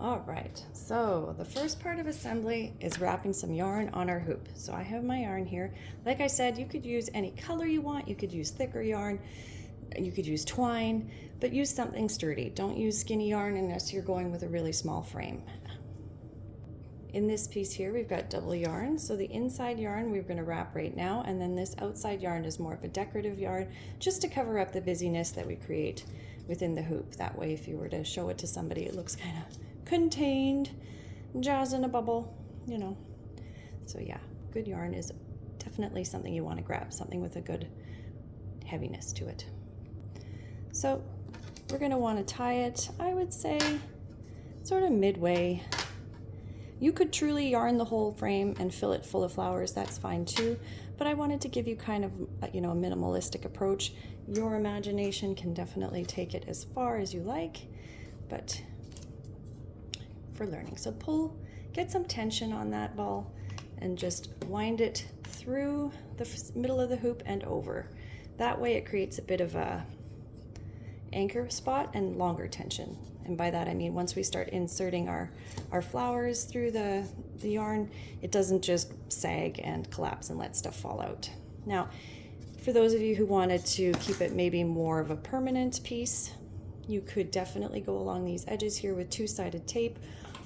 All right, so the first part of assembly is wrapping some yarn on our hoop. So I have my yarn here. Like I said, you could use any color you want. You could use thicker yarn, you could use twine, but use something sturdy. Don't use skinny yarn unless you're going with a really small frame. In this piece here, we've got double yarn. So the inside yarn we're gonna wrap right now, and then this outside yarn is more of a decorative yarn, just to cover up the busyness that we create within the hoop. That way, if you were to show it to somebody, it looks kind of contained, jazz in a bubble, you know. So yeah, good yarn is definitely something you want to grab, something with a good heaviness to it. So we're going to want to tie it, I would say, sort of midway. You could truly yarn the whole frame and fill it full of flowers, that's fine too, but I wanted to give you kind of, you know, a minimalistic approach. Your imagination can definitely take it as far as you like, but for learning. So get some tension on that ball and just wind it through the middle of the hoop and over. That way it creates a bit of a anchor spot and longer tension. And by that I mean once we start inserting our flowers through the yarn, it doesn't just sag and collapse and let stuff fall out. Now, for those of you who wanted to keep it maybe more of a permanent piece, you could definitely go along these edges here with two-sided tape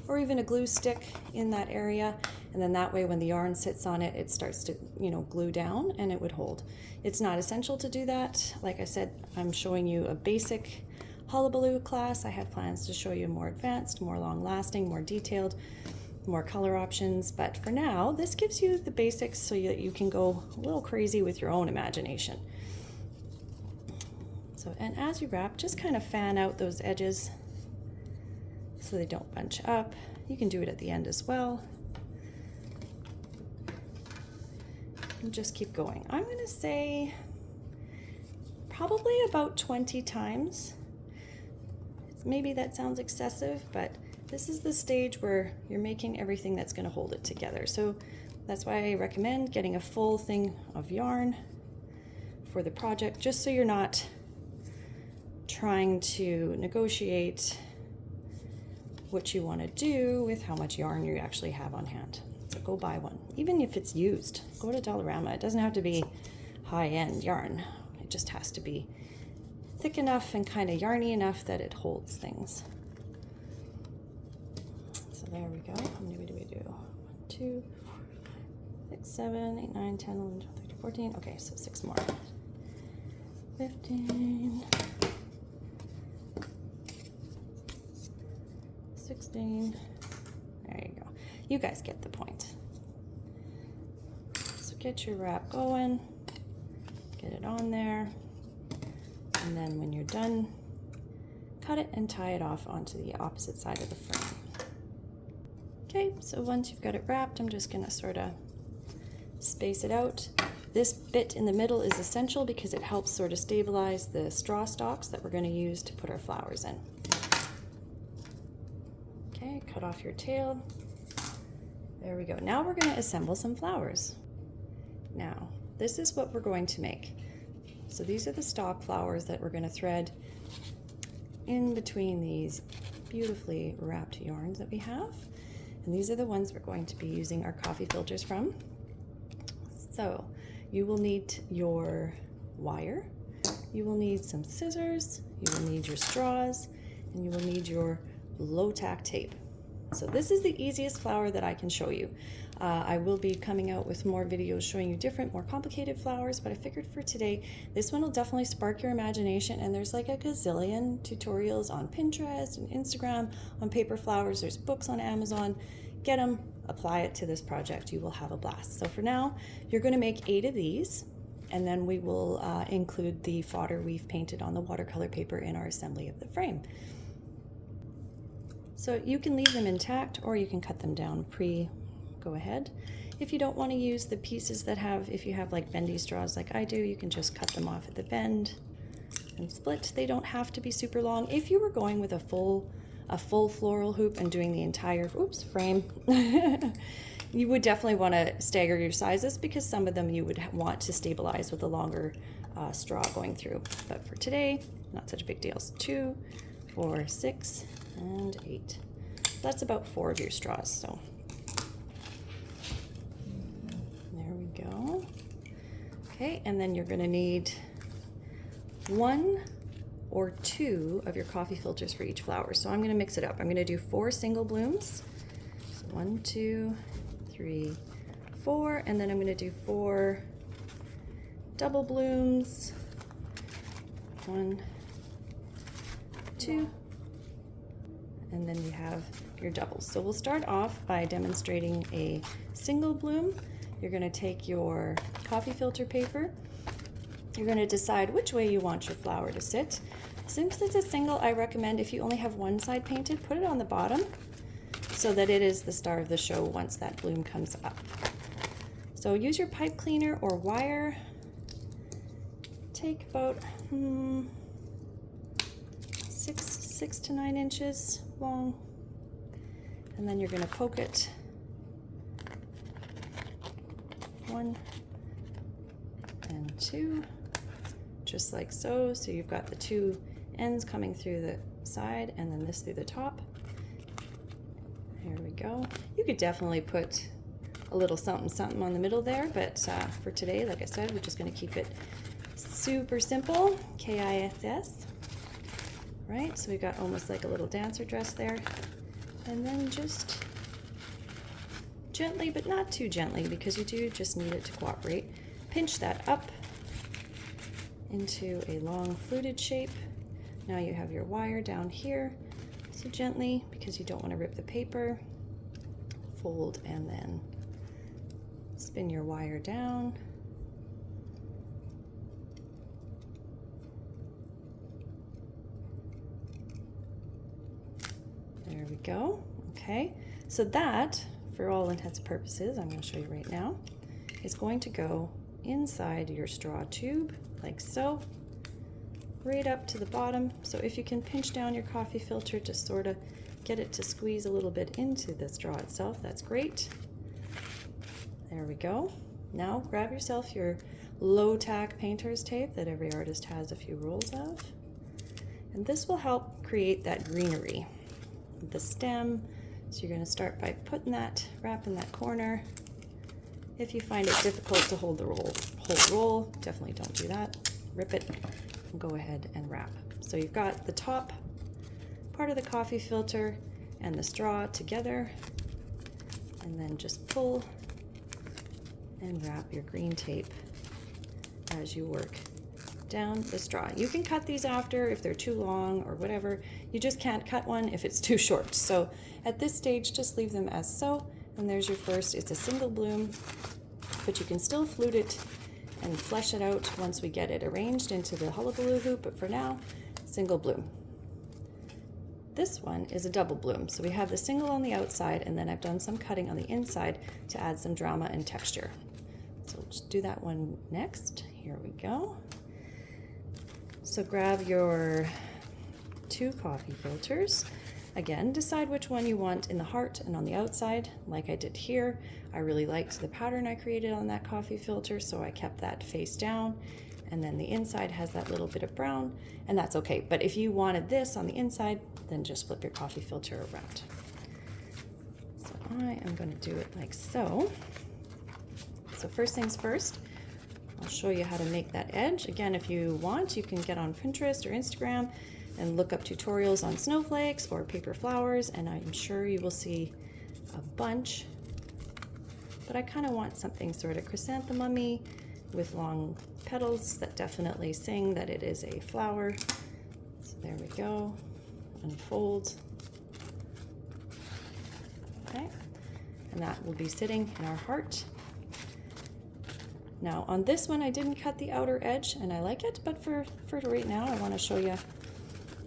or even a glue stick in that area, and then that way when the yarn sits on it, it starts to, you know, glue down and it would hold. It's not essential to do that. Like I said, I'm showing you a basic Hullabaloo class. I have plans to show you more advanced, more long-lasting, more detailed, more color options, but for now, this gives you the basics so that you can go a little crazy with your own imagination. So, and as you wrap, just kind of fan out those edges so they don't bunch up. You can do it at the end as well. And just keep going. I'm gonna say probably about 20 times. Maybe that sounds excessive, but this is the stage where you're making everything that's gonna hold it together. So that's why I recommend getting a full thing of yarn for the project, just so you're not trying to negotiate what you want to do with how much yarn you actually have on hand. So go buy one, even if it's used. Go to Dollarama. It doesn't have to be high-end yarn. It just has to be thick enough and kind of yarny enough that it holds things. So there we go. How many do we do? 1, 2, 4, 6, 7, 8, 9, 10, 11, 12, 13, 14. Okay, so 6 more. 15. 16. There you go. You guys get the point. So get your wrap going, get it on there, and then when you're done, cut it and tie it off onto the opposite side of the frame. Okay, so once you've got it wrapped, I'm just gonna sort of space it out. This bit in the middle is essential because it helps sort of stabilize the straw stalks that we're gonna use to put our flowers in. Okay, cut off your tail. There we go. Now we're going to assemble some flowers. Now, this is what we're going to make. So these are the stalk flowers that we're going to thread in between these beautifully wrapped yarns that we have. And these are the ones we're going to be using our coffee filters from. So you will need your wire, you will need some scissors, you will need your straws, and you will need your low tack tape. So this is the easiest flower that I can show you. I will be coming out with more videos showing you different, more complicated flowers, but I figured for today, this one will definitely spark your imagination, and there's like a gazillion tutorials on Pinterest and Instagram on paper flowers. There's books on Amazon. Get them, apply it to this project. You will have a blast. So for now, you're going to make 8 of these, and then we will include the fodder we've painted on the watercolor paper in our assembly of the frame. So you can leave them intact or you can cut them down go ahead. If you don't want to use the pieces that if you have like bendy straws like I do, you can just cut them off at the bend and split. They don't have to be super long. If you were going with a full floral hoop and doing the entire frame, you would definitely want to stagger your sizes because some of them you would want to stabilize with a longer straw going through. But for today, not such a big deal. So 2, 4, 6, and 8. that's about 4 of your straws. So there we go. Okay, and then you're gonna need 1 or 2 of your coffee filters for each flower. So I'm gonna mix it up. I'm gonna do 4 single blooms. So 1, 2, 3, 4, and then I'm gonna do 4 double blooms. 1, 2, and then you have your doubles. So we'll start off by demonstrating a single bloom. You're gonna take your coffee filter paper. You're gonna decide which way you want your flower to sit. Since it's a single, I recommend if you only have one side painted, put it on the bottom so that it is the star of the show once that bloom comes up. So use your pipe cleaner or wire. Take about 6 to 9 inches long, and then you're going to poke it 1 and 2, just like so. So you've got the 2 ends coming through the side and then this through the top. Here we go. You could definitely put a little something something on the middle there, but for today, like I said, we're just going to keep it super simple. KISS. Right, so we got almost like a little dancer dress there. And then just gently, but not too gently, because you do just need it to cooperate. Pinch that up into a long fluted shape. Now you have your wire down here. So gently, because you don't want to rip the paper, fold and then spin your wire down. There we go. Okay, so that, for all intents and purposes, I'm going to show you right now, is going to go inside your straw tube, like so, right up to the bottom. So if you can pinch down your coffee filter to sort of get it to squeeze a little bit into the straw itself, that's great. There we go. Now grab yourself your low-tack painter's tape that every artist has a few rolls of, and this will help create that greenery. The stem, so you're going to start by putting that, wrapping that corner. If you find it difficult to hold the whole roll, definitely don't do that. Rip it and go ahead and wrap. So you've got the top part of the coffee filter and the straw together, and then just pull and wrap your green tape as you work down the straw. You can cut these after if they're too long or whatever. You just can't cut one if it's too short. So at this stage, just leave them as so, and there's your first. It's a single bloom, but you can still flute it and flesh it out once we get it arranged into the Hullabaloo hoop, but for now, single bloom. This one is a double bloom. So we have the single on the outside, and then I've done some cutting on the inside to add some drama and texture. So we'll just do that one next. Here we go. So grab your 2 coffee filters. Again, decide which one you want in the heart and on the outside, like I did here. I really liked the pattern I created on that coffee filter, so I kept that face down. And then the inside has that little bit of brown, and that's okay. But if you wanted this on the inside, then just flip your coffee filter around. So I am going to do it like so. So first things first, I'll show you how to make that edge. Again, if you want, you can get on Pinterest or Instagram and look up tutorials on snowflakes or paper flowers, and I'm sure you will see a bunch. But I kind of want something sort of chrysanthemum-y with long petals that definitely sing that it is a flower. So there we go. Unfold. Okay, and that will be sitting in our heart. Now on this one, I didn't cut the outer edge, and I like it, but for right now, I want to show you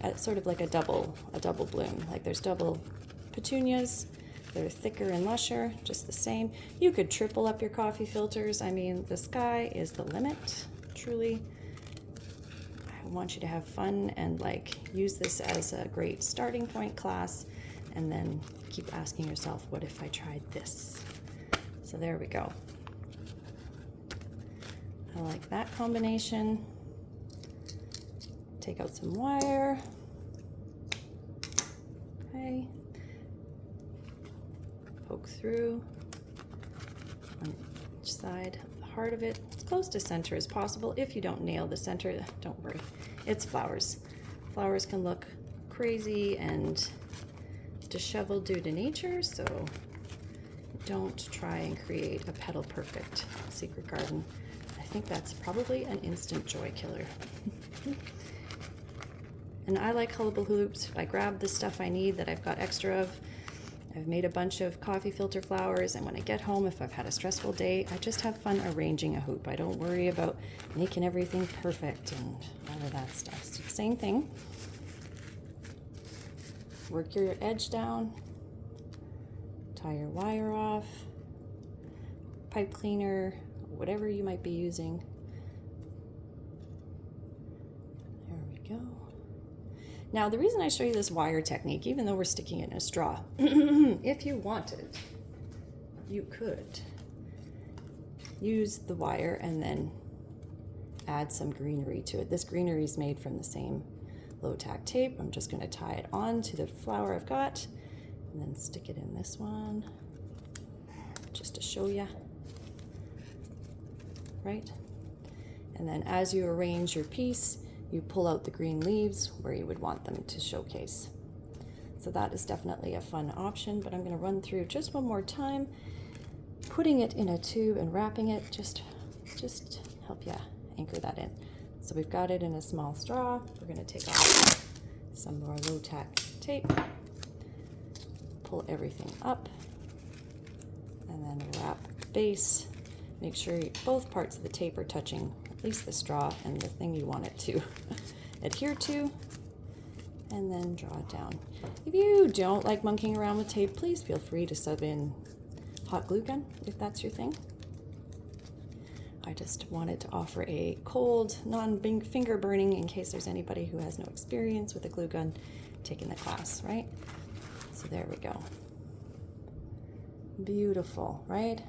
at sort of like a double bloom. Like there's double petunias. They're thicker and lusher, just the same. You could triple up your coffee filters. I mean, the sky is the limit, truly. I want you to have fun and like use this as a great starting point class, and then keep asking yourself, what if I tried this? So there we go. I like that combination. Take out some wire. Okay. poke through on each side of the heart of it, as close to center as possible. If you don't nail the center, don't worry, it's flowers. Flowers can look crazy and disheveled due to nature, so don't try and create a petal perfect secret garden. I think that's probably an instant joy killer. And I like Hullabaloo hoops. I grab the stuff I need that I've got extra of. I've made a bunch of coffee filter flowers, and when I get home, if I've had a stressful day, I just have fun arranging a hoop. I don't worry about making everything perfect and all of that stuff. So same thing. Work your edge down, tie your wire off, pipe cleaner, whatever you might be using. There we go. Now, the reason I show you this wire technique, even though we're sticking it in a straw, if you wanted, you could use the wire and then add some greenery to it. This greenery is made from the same low-tack tape. I'm just going to tie it on to the flower I've got and then stick it in this one just to show you, right? And then as you arrange your piece, you pull out the green leaves where you would want them to showcase. So that is definitely a fun option, but I'm going to run through just one more time, putting it in a tube and wrapping it, just help you anchor that in. So we've got it in a small straw. We're going to take off some of our low-tack tape, pull everything up, and then wrap base. Make sure both parts of the tape are touching at least the straw and the thing you want it to adhere to, and then draw it down. If you don't like monkeying around with tape, please feel free to sub in hot glue gun if that's your thing. I just wanted to offer a cold, non-finger burning in case there's anybody who has no experience with a glue gun taking the class, right? So there we go. Beautiful, right?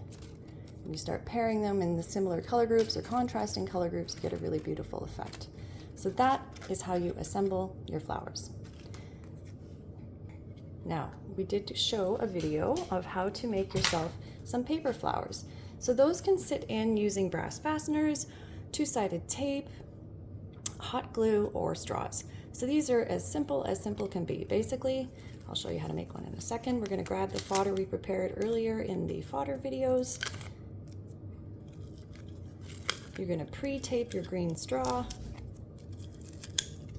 When you start pairing them in the similar color groups or contrasting color groups, you get a really beautiful effect. So that is how you assemble your flowers. Now, we did show a video of how to make yourself some paper flowers. So those can sit in using brass fasteners, two-sided tape, hot glue, or straws. So these are as simple can be. Basically, I'll show you how to make one in a second. We're going to grab the fodder we prepared earlier in the fodder videos. You're going to pre-tape your green straw,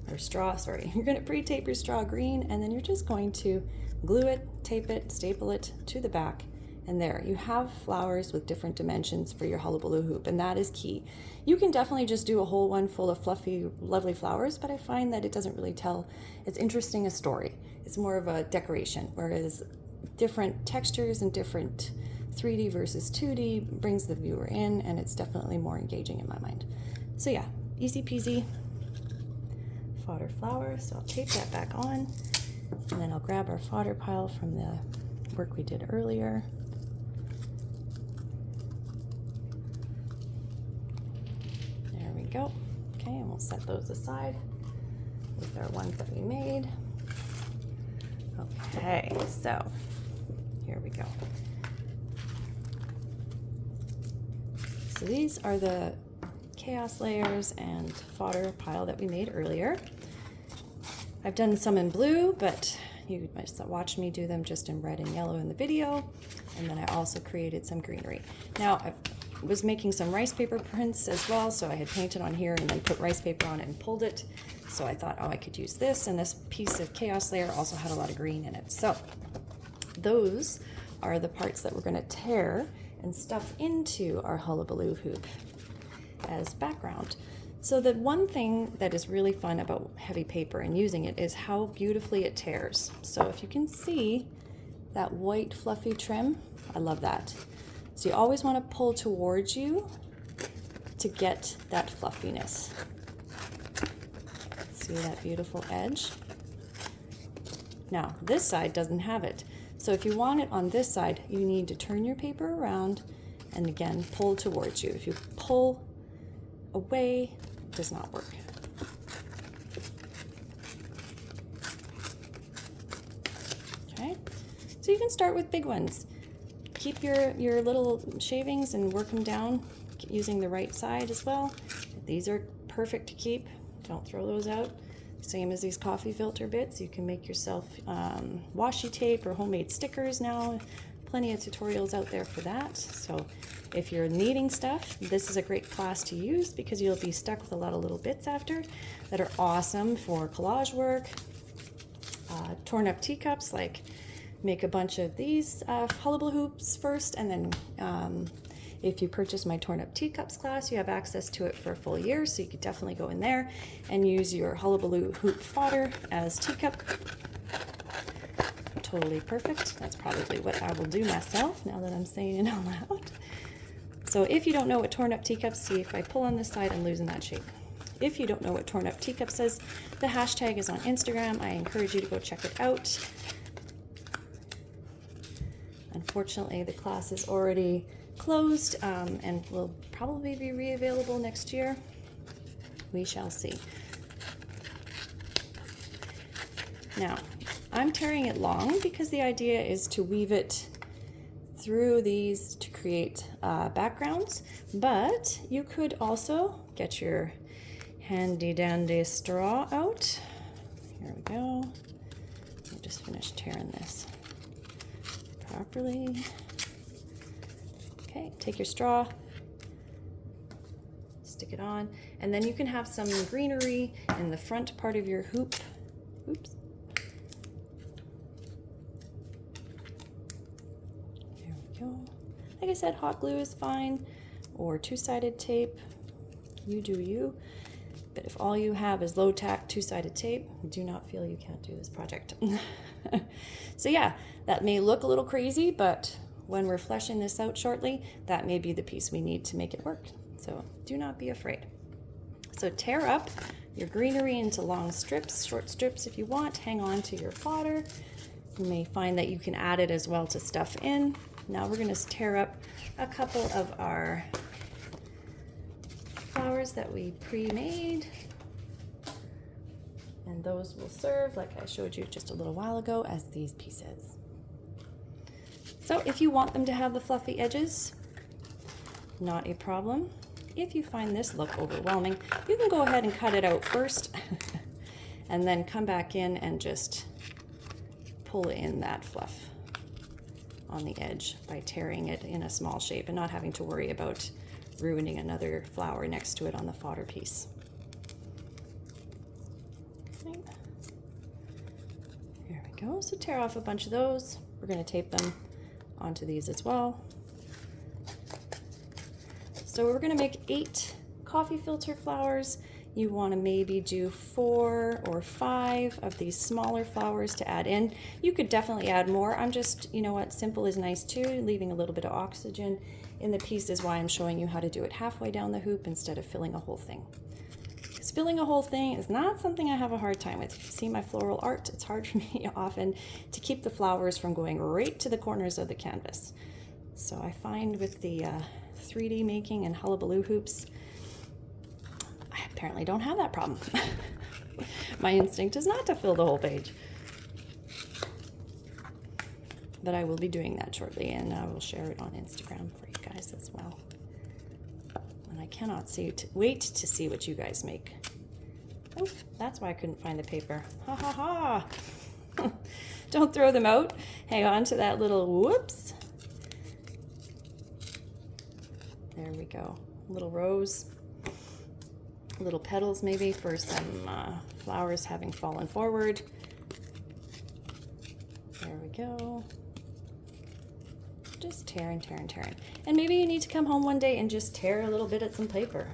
You're going to pre-tape your straw green, and then you're just going to glue it, tape it, staple it to the back, and there you have flowers with different dimensions for your Hullabaloo hoop, and that is key. You can definitely just do a whole one full of fluffy, lovely flowers, but I find that it doesn't really tell as interesting a story. It's more of a decoration, whereas different textures and different 3D versus 2D brings the viewer in, and it's definitely more engaging in my mind. So yeah, easy peasy fodder flower. So I'll tape that back on, and then I'll grab our fodder pile from the work we did earlier. There we go. Okay, and we'll set those aside with our ones that we made. Okay, so here we go. So these are the chaos layers and fodder pile that we made earlier. I've done some in blue, but you must watch me do them just in red and yellow in the video. And then I also created some greenery. Now, I was making some rice paper prints as well, so I had painted on here and then put rice paper on it and pulled it. So I thought, oh, I could use this, and this piece of chaos layer also had a lot of green in it. So those are the parts that we're going to tear and stuff into our Hullabaloo hoop as background. So the one thing that is really fun about heavy paper and using it is how beautifully it tears. So if you can see that white fluffy trim, I love that. So you always want to pull towards you to get that fluffiness. See that beautiful edge? Now this side doesn't have it. So if you want it on this side, you need to turn your paper around and again pull towards you. If you pull away, it does not work. Okay, so you can start with big ones. keep your little shavings and work them down using the right side as well. These are perfect to keep. Don't throw those out. Same as these coffee filter bits. You can make yourself washi tape or homemade stickers now. Plenty of tutorials out there for that. So if you're needing stuff, this is a great class to use because you'll be stuck with a lot of little bits after that are awesome for collage work. Torn up teacups, like make a bunch of these Hullabaloo hoops first, and then if you purchase my Torn Up Teacups class, you have access to it for a full year, so you could definitely go in there and use your Hullabaloo hoop fodder as teacup. Totally perfect. That's probably what I will do myself now that I'm saying it out loud. So if you don't know what Torn Up Teacups, see if I pull on this side, I'm losing that shape. If you don't know what Torn Up Teacups is, the hashtag is on Instagram. I encourage you to go check it out. Unfortunately, the class is already closed and will probably be re-available next year. We shall see. Now, I'm tearing it long because the idea is to weave it through these to create backgrounds, but you could also get your handy dandy straw out. Here we go. I just finished tearing this properly. Okay, take your straw, stick it on, and then you can have some greenery in the front part of your hoop. Oops. There we go. Like I said, hot glue is fine, or two-sided tape. You do you. But if all you have is low-tack two-sided tape, do not feel you can't do this project. So yeah, that may look a little crazy, but when we're fleshing this out shortly, that may be the piece we need to make it work. So do not be afraid. So tear up your greenery into long strips, short strips if you want. Hang on to your fodder. You may find that you can add it as well to stuff in. Now we're going to tear up a couple of our flowers that we pre-made, and those will serve, like I showed you just a little while ago, as these pieces. So if you want them to have the fluffy edges, not a problem. If you find this look overwhelming, you can go ahead and cut it out first and then come back in and just pull in that fluff on the edge by tearing it in a small shape and not having to worry about ruining another flower next to it on the fodder piece. Okay. There we go. So tear off a bunch of those. We're going to tape them onto these as well. So we're going to make 8 coffee filter flowers. You want to maybe do 4 or 5 of these smaller flowers to add in. You could definitely add more. I'm just, you know what, simple is nice too, leaving a little bit of oxygen in the piece is why I'm showing you how to do it halfway down the hoop instead of filling a whole thing. Because filling a whole thing is not something I have a hard time with. If you see my floral art, it's hard for me often to keep the flowers from going right to the corners of the canvas. So I find with the 3D making and Hullabaloo hoops, I apparently don't have that problem. My instinct is not to fill the whole page. But I will be doing that shortly, and I will share it on Instagram for you guys as well. And I cannot wait to see what you guys make. Oh, that's why I couldn't find the paper. Ha ha ha! Don't throw them out. Hang on to that little whoops. There we go. Little rose. Little petals maybe for some flowers having fallen forward. There we go. Just tearing, tearing, tearing. And maybe you need to come home one day and just tear a little bit at some paper.